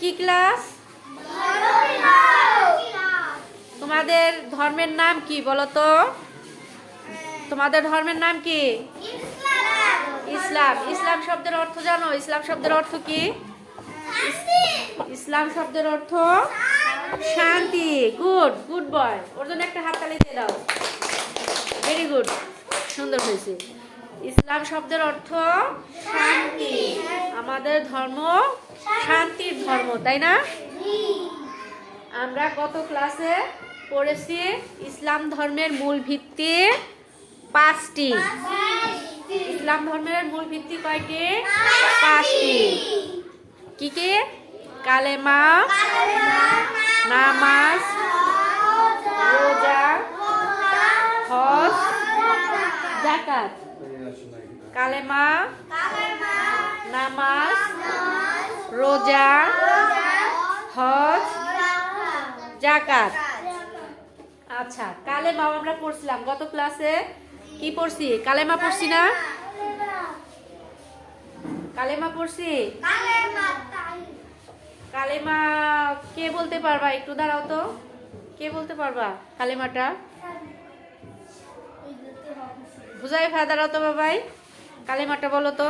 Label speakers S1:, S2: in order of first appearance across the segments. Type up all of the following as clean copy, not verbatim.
S1: কি ক্লাস? তোমাদের ধর্মের নাম কি বলো তো? তোমাদের ধর্মের নাম কি? ইসলাম। ইসলাম শব্দের অর্থ জানো? ইসলাম শব্দের অর্থ কি? ইসলাম শব্দের অর্থ শান্তি। Good, good boy. ওর জন্য একটা হাততালি দিয়ে দাও। ভেরি গুড, সুন্দর হয়েছে। ইসলাম শব্দের অর্থ শান্তি। আমাদের ধর্ম শান্তির ধর্ম, তাই না? আমরা গত ক্লাসে পড়েছি ইসলাম ধর্মের মূল ভিত্তি 5টি। ইসলাম ধর্মের মূল ভিত্তি কয়টি? 5টি। কি কি? কালেমা, নামাজ, রোজা, হজ, যাকাত। কালেমা, নামাজ, রোজা, হজ, যাকাত। আচ্ছা, কালেমাও আমরা পড়ছিলাম গত ক্লাসে। কি পড়ছি? কালেমা পড়ছি না? কালেমা পড়ছি। কালেমা কে বলতে পারবা? একটু দাঁড়াও তো। কে বলতে পারবা কালেমাটা? হুজাইফা, দাঁড়াও তো বাবাই। কালেমাটা বলো তো।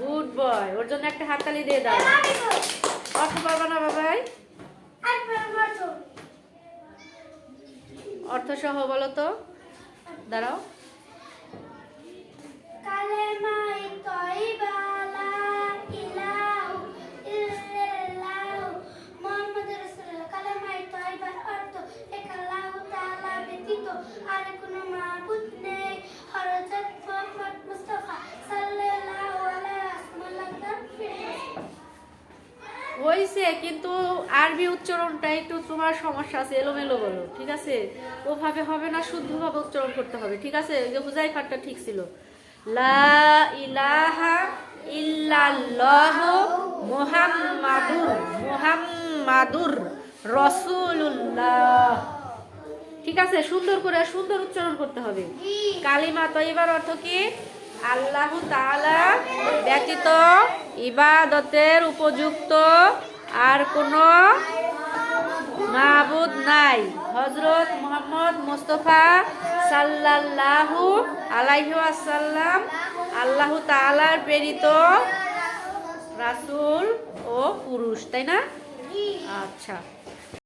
S1: Good boy. ওর জন্য একটা হাততালি দিয়ে দাও। অর্থ পারবা না বাবাই? অর্থ সহ বলো তো। দাঁড়াও। হয়েছে, কিন্তু আরবি উচ্চারণটা একটু তোমার সমস্যা আছে, এলোমেলো বলো, ঠিক আছে? ওভাবে হবে না, শুদ্ধভাবে উচ্চারণ করতে হবে, ঠিক আছে? ওই যে হুজাইফারটা ঠিক ছিল। লা ইলাহা ইল্লাল্লাহু মুহাম্মাদুর রাসূলুল্লাহ। ঠিক আছে? সুন্দর করে সুন্দর উচ্চারণ করতে হবে। কালিমা তয়্যিবার অর্থ কি? আল্লাহ তাআলা ব্যতীত ইবাদতের উপযুক্ত আর কোনো মাবুদ নাই। হযরত মুহাম্মদ মুস্তাফা সাল্লাল্লাহু আলাইহি ওয়াসাল্লাম আল্লাহ তাআলার প্রেরিত রাসূল ও পুরুষ, তাই না? আচ্ছা।